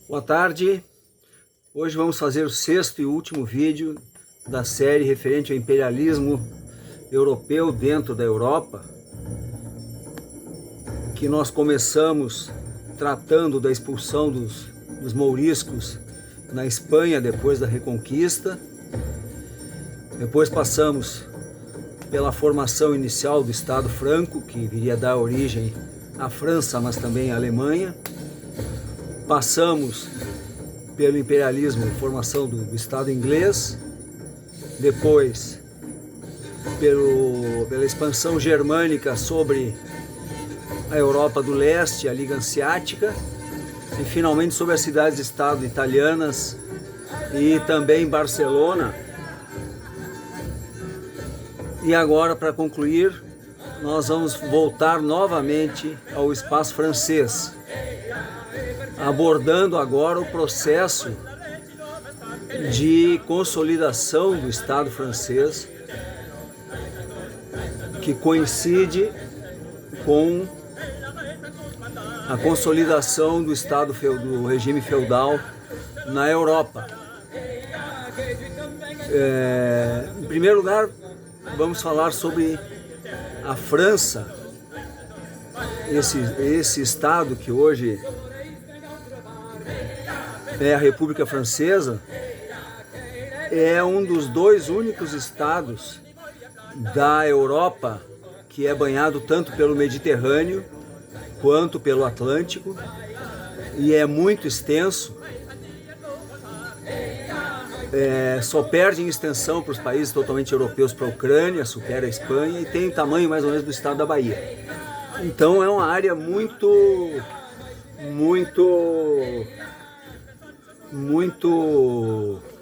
Boa tarde, hoje vamos fazer o sexto e último vídeo da série referente ao imperialismo europeu dentro da Europa, que nós começamos tratando da expulsão dos mouriscos na Espanha depois da Reconquista. Depois passamos pela formação inicial do Estado Franco, que viria a dar origem à França, mas também à Alemanha. Passamos pelo imperialismo, formação do Estado inglês, depois pela expansão germânica sobre a Europa do Leste, a Liga Hanseática, e finalmente sobre as cidades-estado italianas e também Barcelona. E agora, para concluir, nós vamos voltar novamente ao espaço francês, abordando agora o processo de consolidação do Estado francês, que coincide com a consolidação do Estado do regime feudal na Europa. Em primeiro lugar, vamos falar sobre a França, esse Estado que hoje é a República Francesa, é um dos dois únicos estados da Europa que é banhado tanto pelo Mediterrâneo quanto pelo Atlântico, e é muito extenso. Só perde em extensão para os países totalmente europeus, para a Ucrânia, supera a Espanha, e tem o tamanho mais ou menos do estado da Bahia. Então é uma área muito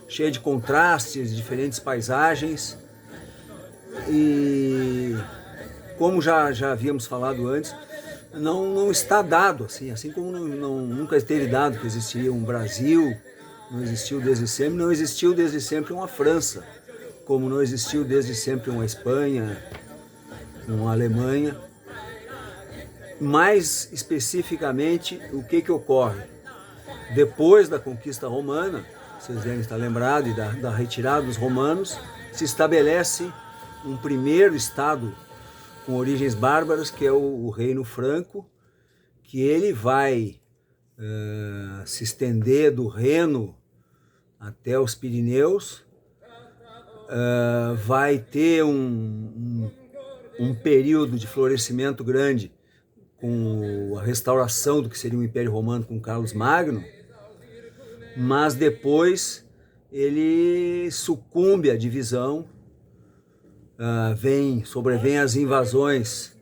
cheia de contrastes, diferentes paisagens, e como já havíamos falado antes, não está dado, assim como nunca esteve dado que existiria um Brasil, não existiu desde sempre uma França, como não existiu desde sempre uma Espanha, uma Alemanha. Mais especificamente, o que ocorre? Depois da conquista romana, vocês devem estar lembrados, e da retirada dos romanos, se estabelece um primeiro estado com origens bárbaras, que é o Reino Franco, que ele vai se estender do Reno até os Pirineus, vai ter um período de florescimento grande com a restauração do que seria o Império Romano com Carlos Magno, mas depois ele sucumbe à divisão, sobrevêm as invasões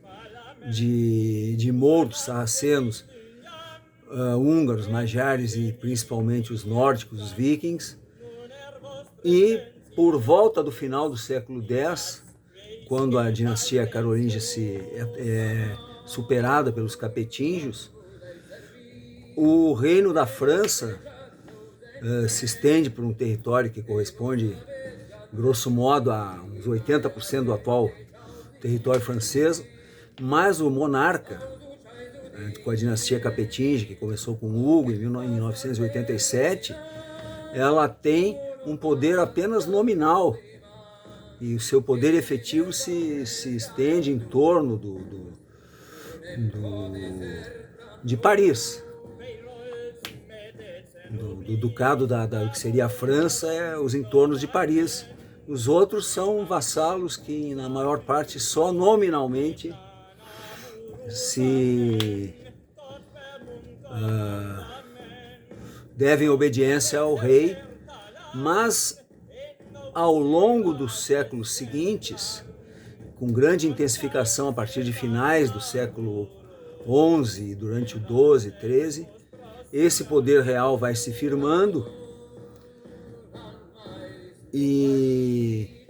de mouros, sarracenos, húngaros, magiares e principalmente os nórdicos, os vikings. E por volta do final do século X, quando a dinastia carolíngia é superada pelos capetinhos, o reino da França se estende por um território que corresponde, grosso modo, a uns 80% do atual território francês, mas o monarca, com a dinastia capetinge, que começou com Hugo em 1987, ela tem um poder apenas nominal, e o seu poder efetivo se estende em torno de Paris. Do ducado do que seria a França, os entornos de Paris. Os outros são vassalos que, na maior parte, só nominalmente se devem obediência ao rei, mas ao longo dos séculos seguintes, com grande intensificação a partir de finais do século XI e durante o XII e XIII, esse poder real vai se firmando, e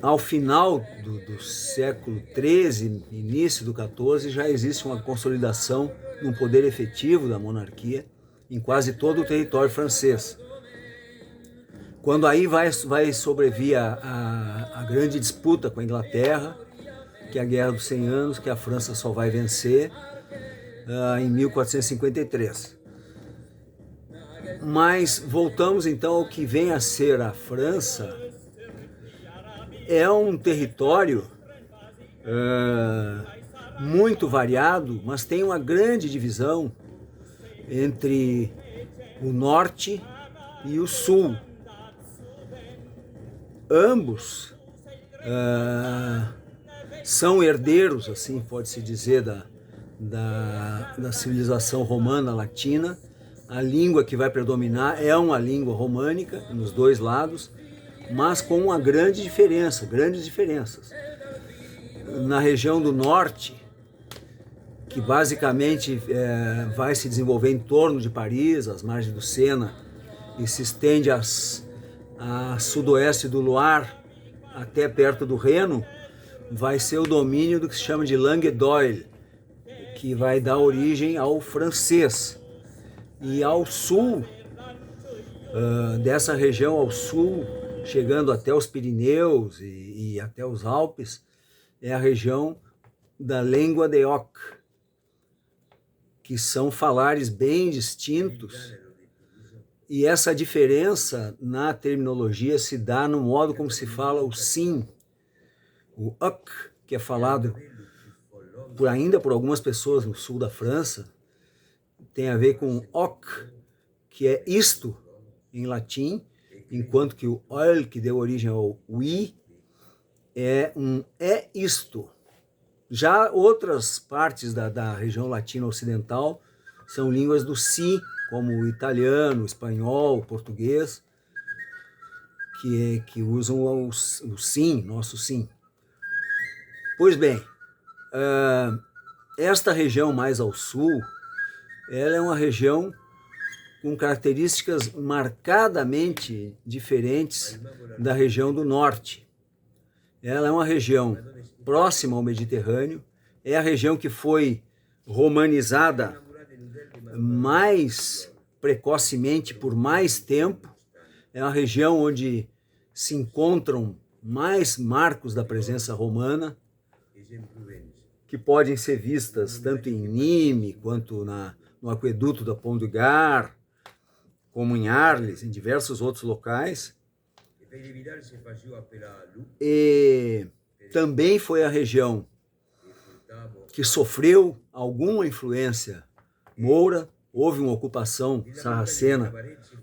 ao final do século XIII, início do XIV, já existe uma consolidação de um poder efetivo da monarquia em quase todo o território francês. Quando aí vai sobrevir a grande disputa com a Inglaterra, que é a Guerra dos 100 Anos, que a França só vai vencer, em 1453. Mas voltamos então ao que vem a ser a França. É um território muito variado, mas tem uma grande divisão entre o norte e o sul. Ambos são herdeiros, assim pode-se dizer, da civilização romana latina. A língua que vai predominar é uma língua românica nos dois lados, mas com uma grande diferença, grandes diferenças. Na região do norte, que basicamente vai se desenvolver em torno de Paris, às margens do Sena, e se estende a sudoeste do Loire até perto do Reno, vai ser o domínio do que se chama de Languedoc, que vai dar origem ao francês. E ao sul, dessa região ao sul, chegando até os Pirineus e até os Alpes, é a região da língua de Oc, que são falares bem distintos. E essa diferença na terminologia se dá no modo como se fala o sim. O uc, que é falado ainda por algumas pessoas no sul da França, tem a ver com hoc, que é isto em latim, enquanto que o ol, que deu origem ao oui, é um é isto. Já outras partes da região latina ocidental são línguas do si, como o italiano, o espanhol, o português, que usam o sim, nosso sim. Pois bem, esta região mais ao sul, ela é uma região com características marcadamente diferentes da região do norte. Ela é uma região próxima ao Mediterrâneo, é a região que foi romanizada mais precocemente por mais tempo, é uma região onde se encontram mais marcos da presença romana, que podem ser vistas tanto em Nîmes quanto no aqueduto da Pont du Gard, como em Arles, em diversos outros locais. E também foi a região que sofreu alguma influência moura. Houve uma ocupação sarracena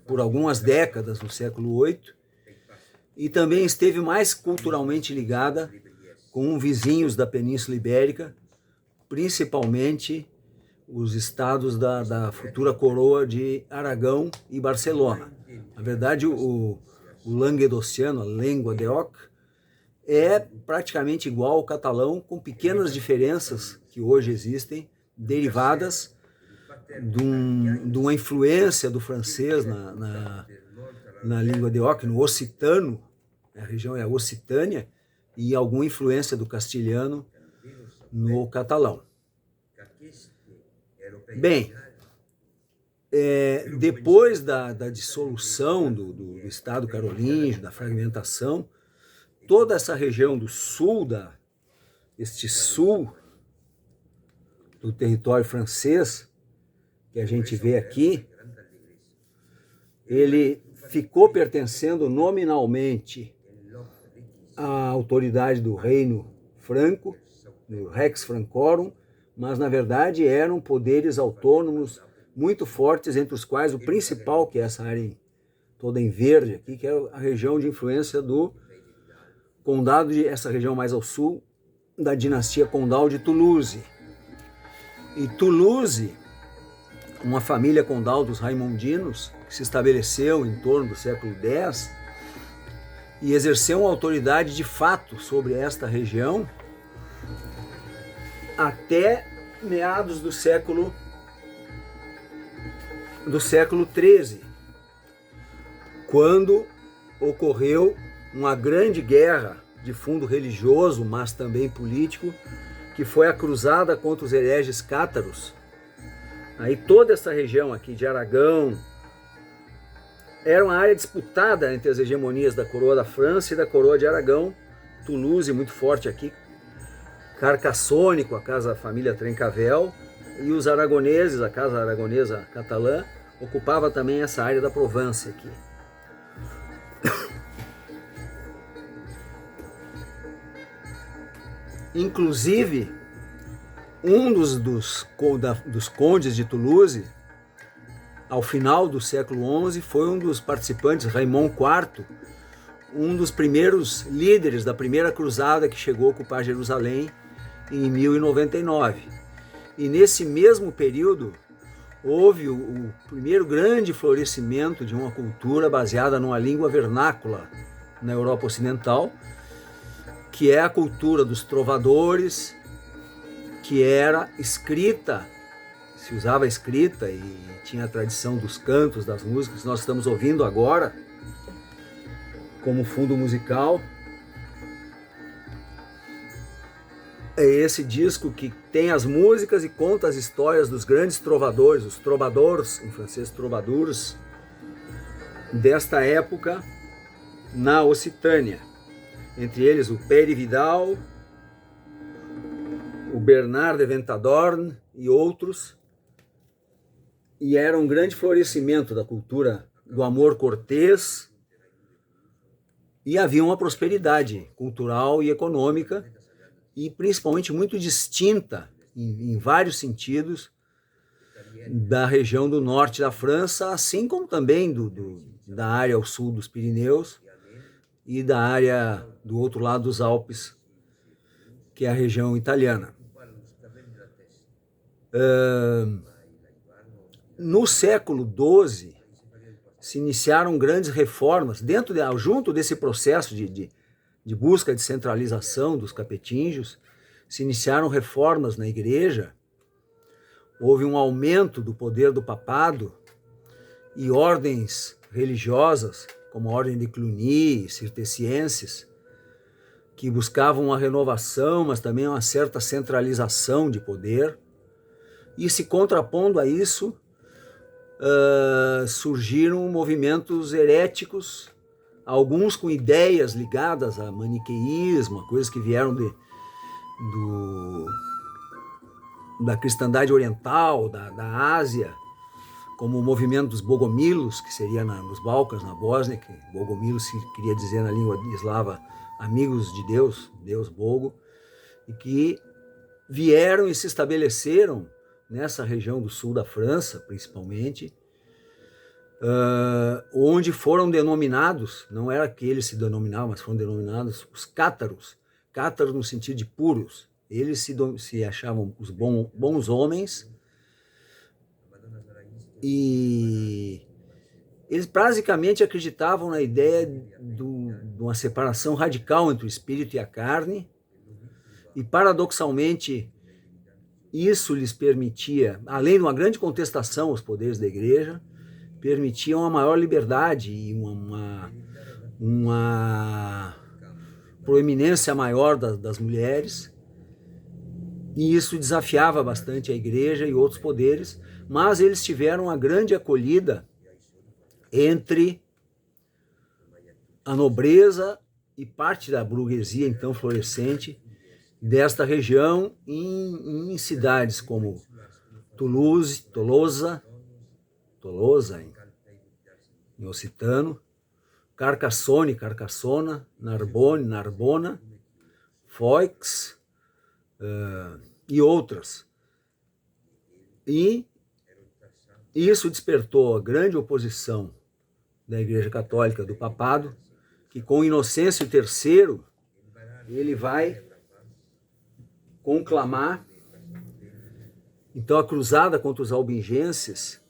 por algumas décadas no século VIII e também esteve mais culturalmente ligada com vizinhos da Península Ibérica, principalmente os estados da futura coroa de Aragão e Barcelona. Na verdade, o languedociano, a língua de Oc, é praticamente igual ao catalão, com pequenas diferenças que hoje existem, derivadas de uma influência do francês na língua de Oc, no occitano, a região é a Occitânia, e alguma influência do castilhano no catalão. Bem, depois da dissolução do Estado carolíngio, da fragmentação, toda essa região do sul, este sul do território francês, que a gente vê aqui, ele ficou pertencendo nominalmente à autoridade do Reino Franco, do Rex Francorum, mas na verdade eram poderes autônomos muito fortes, entre os quais o principal, que é essa área toda em verde aqui, que é a região de influência do condado, essa região mais ao sul, da dinastia condal de Toulouse. E Toulouse, uma família condal dos Raimondinos, que se estabeleceu em torno do século X e exerceu uma autoridade de fato sobre esta região até meados do século XIII, quando ocorreu uma grande guerra de fundo religioso, mas também político, que foi a cruzada contra os hereges cátaros. Aí toda essa região aqui de Aragão era uma área disputada entre as hegemonias da coroa da França e da coroa de Aragão. Toulouse muito forte aqui, Carcassonne com a família Trencavel, e os aragoneses, a Casa Aragonesa Catalã, ocupava também essa área da Provence aqui. Inclusive, um dos condes de Toulouse, ao final do século XI, foi um dos participantes, Raymond IV, um dos primeiros líderes da primeira cruzada que chegou a ocupar Jerusalém em 1099. E nesse mesmo período, houve o primeiro grande florescimento de uma cultura baseada numa língua vernácula na Europa Ocidental, que é a cultura dos trovadores, que era escrita, se usava escrita e tinha a tradição dos cantos, das músicas que nós estamos ouvindo agora, como fundo musical. É esse disco que tem as músicas e conta as histórias dos grandes trovadores, os troubadours, em francês troubadours, desta época na Ocitânia. Entre eles o Pere Vidal, o Bernard de Ventadorn e outros. E era um grande florescimento da cultura do amor cortês, e havia uma prosperidade cultural e econômica, e principalmente muito distinta, em vários sentidos, da região do norte da França, assim como também da área ao sul dos Pirineus e da área do outro lado dos Alpes, que é a região italiana. No século XII, se iniciaram grandes reformas, junto desse processo de busca de centralização dos capetinhos, se iniciaram reformas na igreja, houve um aumento do poder do papado, e ordens religiosas, como a Ordem de Cluny, cistercienses, que buscavam uma renovação, mas também uma certa centralização de poder. E se contrapondo a isso, surgiram movimentos heréticos, alguns com ideias ligadas a maniqueísmo, a coisas que vieram da cristandade oriental, da Ásia, como o movimento dos Bogomilos, que seria nos Balcãs, na Bósnia, que Bogomilos queria dizer na língua eslava amigos de Deus, Deus Bogo, e que vieram e se estabeleceram nessa região do sul da França, principalmente, onde foram denominados, não era que eles se denominavam, mas foram denominados os cátaros, cátaros no sentido de puros. Eles se achavam os bons homens, e eles basicamente acreditavam na ideia de uma separação radical entre o espírito e a carne, e paradoxalmente isso lhes permitia, além de uma grande contestação aos poderes da igreja, permitia uma maior liberdade e uma proeminência maior das mulheres, e isso desafiava bastante a igreja e outros poderes, mas eles tiveram uma grande acolhida entre a nobreza e parte da burguesia então florescente desta região, em cidades como Toulouse, Tolosa em occitano, Carcassonne, Carcassona, Narbonne, Narbona, Foix e outras. E isso despertou a grande oposição da Igreja Católica, do papado, que com Inocêncio III ele vai conclamar então a cruzada contra os albigenses,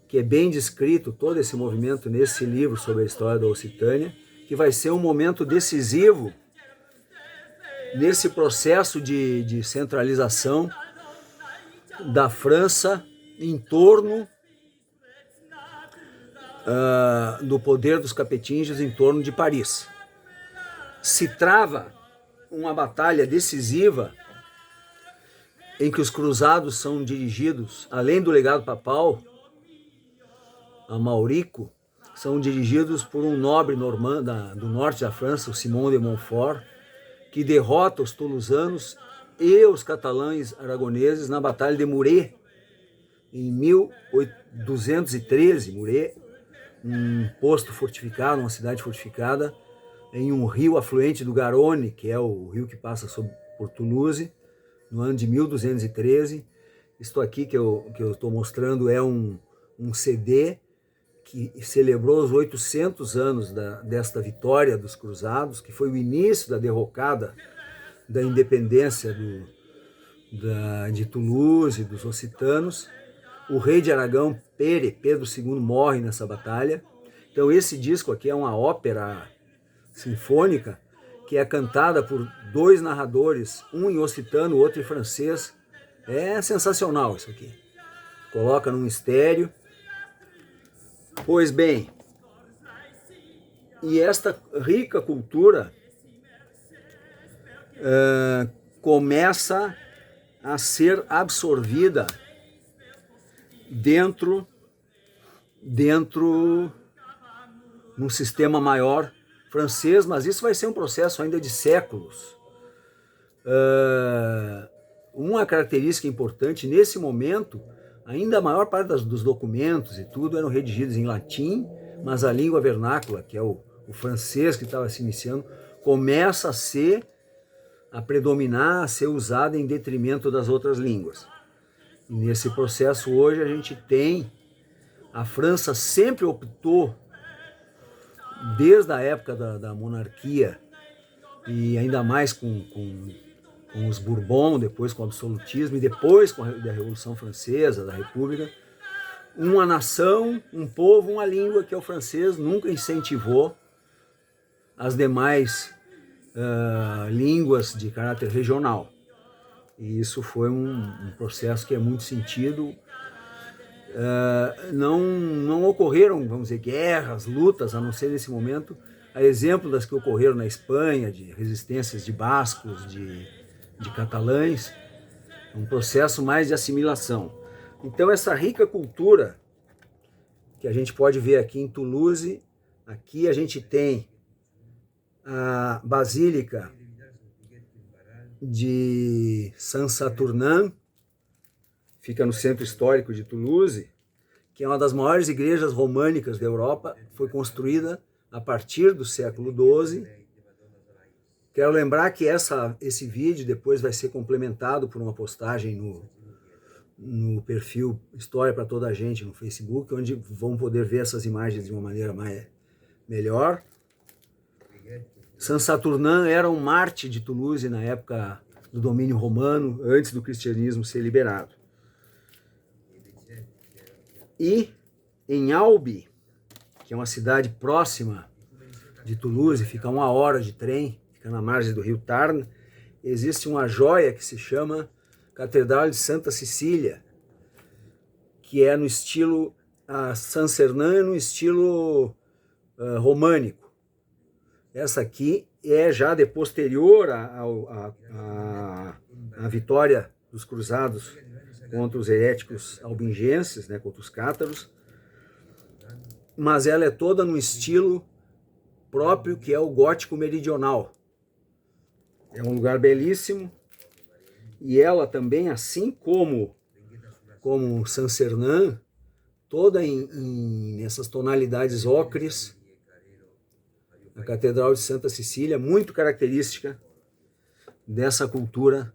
que é bem descrito todo esse movimento nesse livro sobre a história da Occitânia, que vai ser um momento decisivo nesse processo de centralização da França em torno do poder dos capetinhos em torno de Paris. Se trava uma batalha decisiva em que os cruzados são dirigidos, além do legado papal, a Maurico, são dirigidos por um nobre normando do norte da França, o Simão de Montfort, que derrota os tolosanos e os catalães aragoneses na Batalha de Muret, em 1213. Muret, um posto fortificado, uma cidade fortificada, em um rio afluente do Garonne, que é o rio que passa por Toulouse, no ano de 1213. Isto aqui que eu estou mostrando é um CD que celebrou os 800 anos desta vitória dos cruzados, que foi o início da derrocada da independência de Toulouse, dos occitanos. O rei de Aragão, Pedro II, morre nessa batalha. Então esse disco aqui é uma ópera sinfônica que é cantada por dois narradores, um em occitano, o outro em francês. É sensacional isso aqui. Coloca num estéreo. Pois bem, e esta rica cultura começa a ser absorvida dentro num sistema maior francês, mas isso vai ser um processo ainda de séculos. Uma característica importante, nesse momento, ainda a maior parte dos documentos e tudo eram redigidos em latim, mas a língua vernácula, que é o francês que estava se iniciando, começa a predominar, a ser usada em detrimento das outras línguas. E nesse processo hoje a gente tem, a França sempre optou, desde a época da monarquia, e ainda mais com os Bourbons, depois com o absolutismo, e depois com a Revolução Francesa, da República, uma nação, um povo, uma língua, que é o francês, nunca incentivou as demais línguas de caráter regional. E isso foi um processo que é muito sentido. Não ocorreram, vamos dizer, guerras, lutas, a não ser nesse momento, a exemplo das que ocorreram na Espanha, de resistências de bascos, de catalães, um processo mais de assimilação. Então essa rica cultura que a gente pode ver aqui em Toulouse, aqui a gente tem a Basílica de Saint-Saturnin, fica no centro histórico de Toulouse, que é uma das maiores igrejas românicas da Europa, foi construída a partir do século XII. Quero lembrar que esse vídeo depois vai ser complementado por uma postagem no perfil História para Toda a Gente no Facebook, onde vão poder ver essas imagens de uma maneira melhor. Saint-Saturnin era um mártir de Toulouse na época do domínio romano, antes do cristianismo ser liberado. E em Albi, que é uma cidade próxima de Toulouse, fica a 1 hora de trem, fica na margem do rio Tarn, existe uma joia que se chama Catedral de Santa Cecília, que é no estilo Saint-Sernin, no estilo românico. Essa aqui é já de posterior à vitória dos cruzados contra os heréticos albingenses, né, contra os cátaros, mas ela é toda no estilo próprio, que é o gótico meridional. É um lugar belíssimo, e ela também, assim como Saint-Sernin, toda nessas tonalidades ocres. A Catedral de Santa Cecília, muito característica dessa cultura,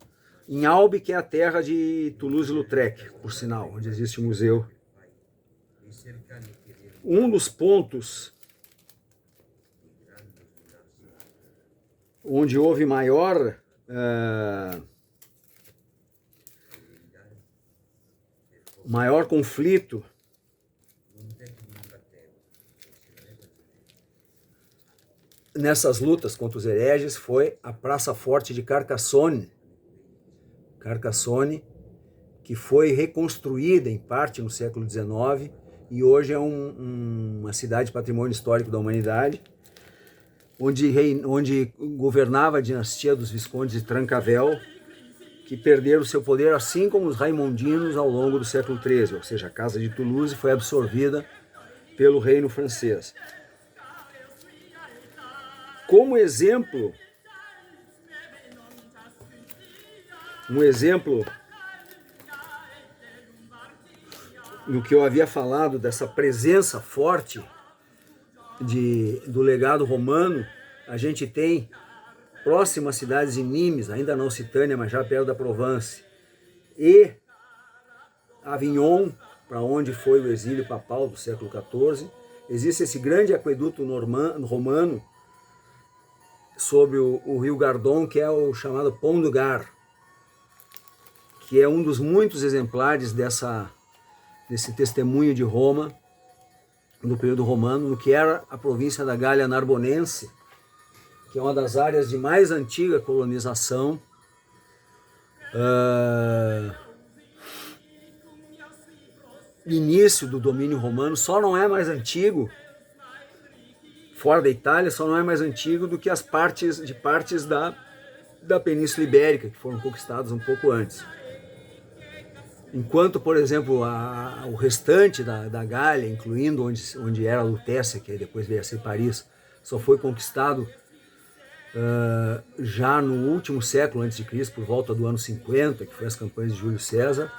em Albi, que é a terra de Toulouse-Lautrec, por sinal, onde existe o museu. Um dos pontos onde houve maior conflito nessas lutas contra os hereges foi a Praça Forte de Carcassonne. Carcassonne, que foi reconstruída em parte no século XIX e hoje é uma cidade patrimônio histórico da humanidade, onde governava a dinastia dos Viscondes de Trancavel, que perderam seu poder, assim como os raimondinos, ao longo do século XIII, ou seja, a Casa de Toulouse foi absorvida pelo reino francês. Como exemplo Um exemplo no que eu havia falado dessa presença forte do legado romano, a gente tem próximas cidades de Nimes, ainda não Occitânia, mas já perto da Provence, e Avignon, para onde foi o exílio papal do século XIV. Existe esse grande aqueduto romano sobre o rio Gardon, que é o chamado Pont du Gard, que é um dos muitos exemplares desse testemunho de Roma, no período romano, no que era a província da Gália Narbonense, que é uma das áreas de mais antiga colonização, início do domínio romano. Só não é mais antigo, fora da Itália, só não é mais antigo do que as partes da Península Ibérica, que foram conquistadas um pouco antes. Enquanto, por exemplo, o restante da Gália, incluindo onde era Lutécia, que depois veio a ser Paris, só foi conquistado já no último século antes de Cristo, por volta do ano 50, que foi as campanhas de Júlio César.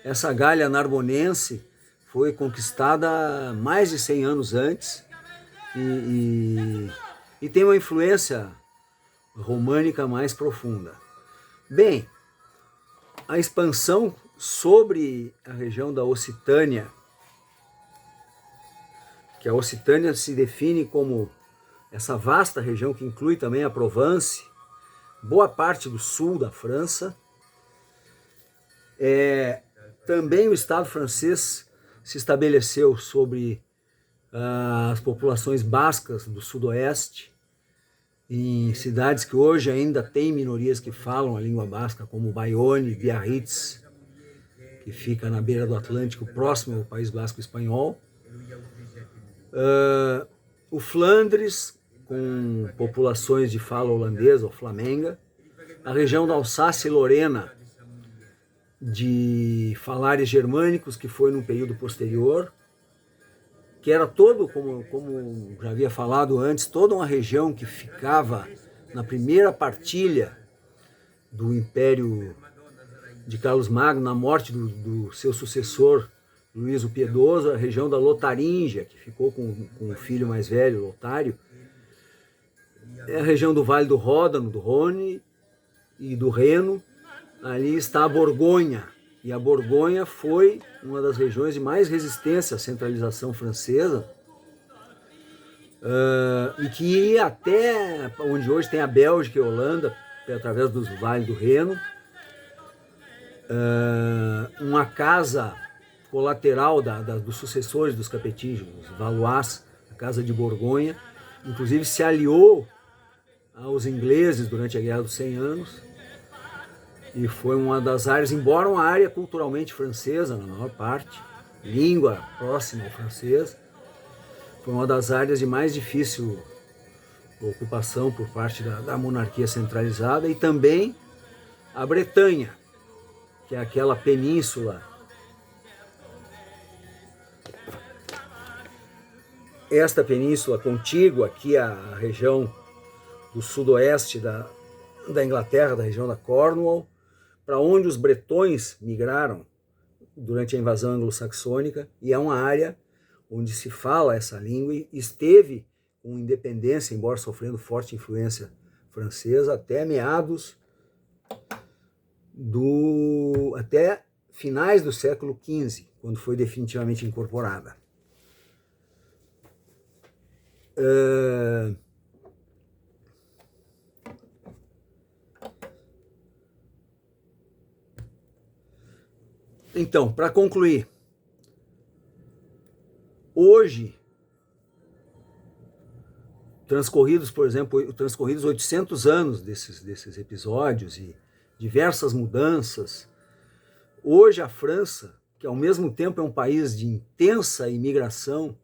Essa Gália Narbonense foi conquistada mais de 100 anos antes e tem uma influência românica mais profunda. Bem, a expansão sobre a região da Occitânia, que a Occitânia se define como essa vasta região que inclui também a Provence, boa parte do sul da França. Também o Estado francês se estabeleceu sobre as populações bascas do sudoeste, em cidades que hoje ainda têm minorias que falam a língua basca, como Bayonne, Biarritz, que fica na beira do Atlântico, próximo ao País Basco espanhol. O Flandres, com populações de fala holandesa ou flamenga. A região da Alsácia e Lorena, de falares germânicos, que foi num período posterior, que era todo, como já havia falado antes, toda uma região que ficava na primeira partilha do Império de Carlos Magno, na morte do seu sucessor, Luís o Piedoso, a região da Lotaríngia, que ficou com o filho mais velho, Lotário. É a região do Vale do Ródano, do Rhône e do Reno. Ali está a Borgonha, e a Borgonha foi uma das regiões de mais resistência à centralização francesa, e que ia até onde hoje tem a Bélgica e a Holanda, através dos vales do Reno. Uma casa colateral dos sucessores dos Capetinhos, os Valois, a Casa de Borgonha, inclusive se aliou aos ingleses durante a Guerra dos 100 Anos, e foi uma das áreas, embora uma área culturalmente francesa, na maior parte, língua próxima ao francês, foi uma das áreas de mais difícil ocupação por parte da monarquia centralizada. E também a Bretanha, que é aquela península, esta península contígua aqui à região do sudoeste da Inglaterra, da região da Cornwall, para onde os bretões migraram durante a invasão anglo-saxônica, e é uma área onde se fala essa língua e esteve com independência, embora sofrendo forte influência francesa, até meados até finais do século XV, quando foi definitivamente incorporada. Então, para concluir, hoje, transcorridos 800 anos desses episódios e diversas mudanças, hoje a França, que ao mesmo tempo é um país de intensa imigração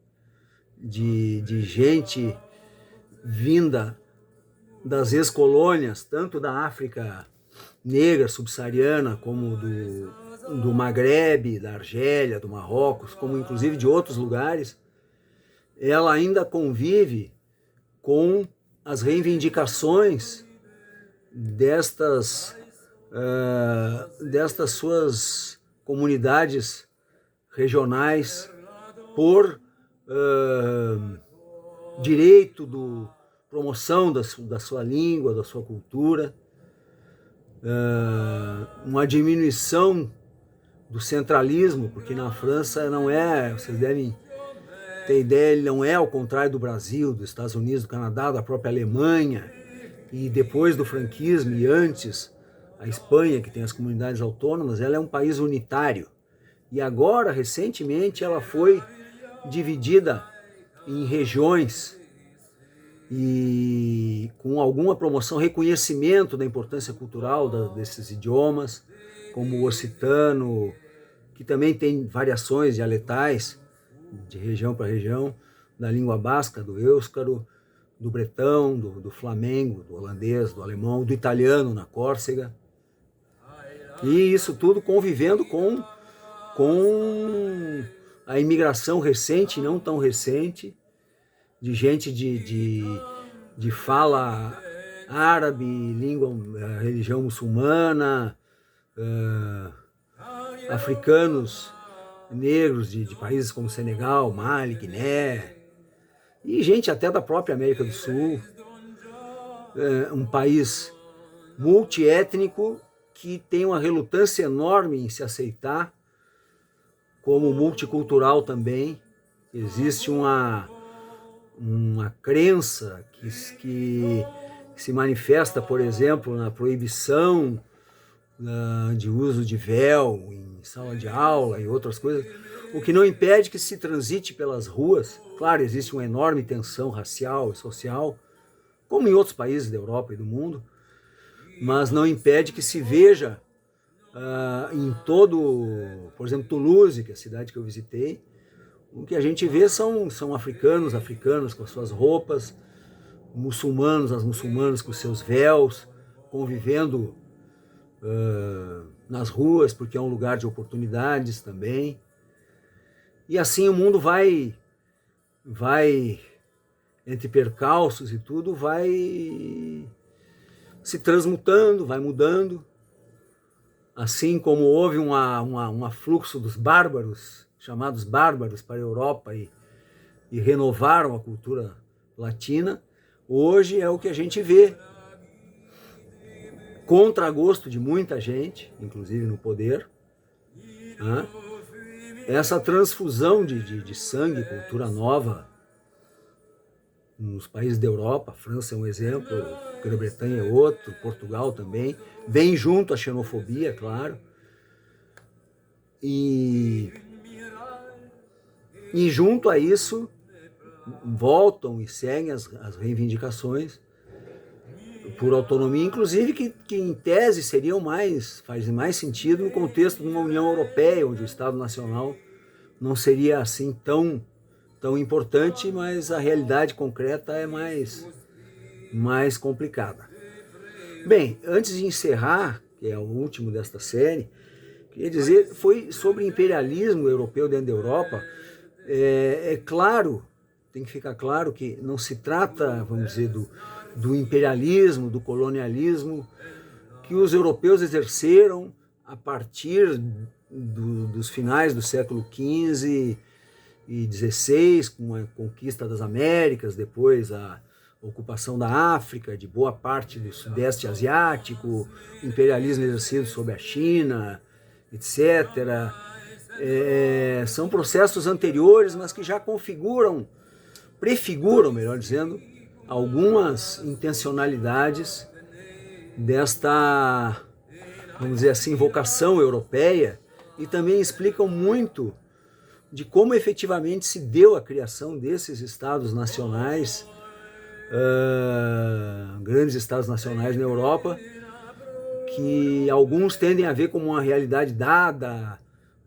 de gente vinda das ex-colônias, tanto da África negra subsaariana, como do Maghreb, da Argélia, do Marrocos, como inclusive de outros lugares, ela ainda convive com as reivindicações destas destas suas comunidades regionais por direito de promoção da sua língua, da sua cultura, uma diminuição do centralismo, porque na França não é, vocês devem ter ideia, ele não é ao contrário do Brasil, dos Estados Unidos, do Canadá, da própria Alemanha, e depois do franquismo e antes a Espanha, que tem as comunidades autônomas, ela é um país unitário. E agora, recentemente, ela foi dividida em regiões e com alguma promoção, reconhecimento da importância cultural desses idiomas, como o occitano, que também tem variações dialetais de região para região, da língua basca, doêuscaro, do bretão, do flamengo, do holandês, do alemão, do italiano na Córcega. E isso tudo convivendo com a imigração recente, não tão recente, de gente de fala árabe, religião muçulmana, africanos negros de países como Senegal, Mali, Guiné, e gente até da própria América do Sul. Um país multiétnico que tem uma relutância enorme em se aceitar como multicultural também. Existe uma crença que se manifesta, por exemplo, na proibição de uso de véu em sala de aula e outras coisas, o que não impede que se transite pelas ruas. Claro, existe uma enorme tensão racial e social, como em outros países da Europa e do mundo, mas não impede que se veja em todo, por exemplo, Toulouse, que é a cidade que eu visitei, o que a gente vê são africanos com as suas roupas, as muçulmanas com seus véus, convivendo nas ruas, porque é um lugar de oportunidades também. E assim o mundo vai entre percalços e tudo, vai se transmutando, vai mudando. Assim como houve um afluxo dos bárbaros, chamados bárbaros, para a Europa e renovaram a cultura latina, hoje é o que a gente vê, contra gosto de muita gente, inclusive no poder, essa transfusão de sangue, cultura nova, nos países da Europa. A França é um exemplo, a Grã-Bretanha é outro, Portugal também, vem junto a xenofobia, claro, e junto a isso voltam e seguem as reivindicações por autonomia, inclusive que em tese faz mais sentido no contexto de uma União Europeia, onde o Estado Nacional não seria assim tão importante, mas a realidade concreta é mais complicada. Bem, antes de encerrar, que é o último desta série, queria dizer, foi sobre imperialismo europeu dentro da Europa. É claro, tem que ficar claro que não se trata, vamos dizer, do imperialismo, do colonialismo que os europeus exerceram a partir dos finais do século XV e XVI, com a conquista das Américas, depois a ocupação da África, de boa parte do Sudeste Asiático, o imperialismo exercido sobre a China, etc. São processos anteriores, mas que já prefiguram, melhor dizendo, algumas intencionalidades desta, vamos dizer assim, vocação europeia, e também explicam muito de como efetivamente se deu a criação desses estados nacionais, grandes estados nacionais na Europa, que alguns tendem a ver como uma realidade dada,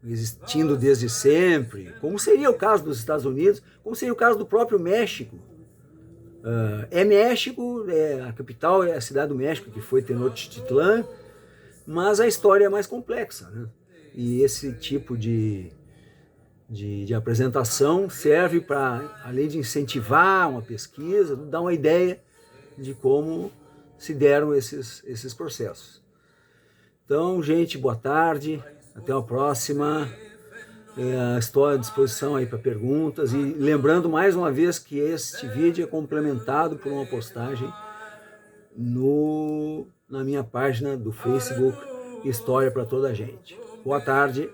existindo desde sempre, como seria o caso dos Estados Unidos, como seria o caso do próprio México. México, a capital é a cidade do México, que foi Tenochtitlan, mas a história é mais complexa, né? E esse tipo de apresentação serve para, além de incentivar uma pesquisa, dar uma ideia de como se deram esses processos. Então, gente, boa tarde, até a próxima. Estou à disposição aí para perguntas, e lembrando mais uma vez que este vídeo é complementado por uma postagem na minha página do Facebook, História para Toda a Gente. Boa tarde.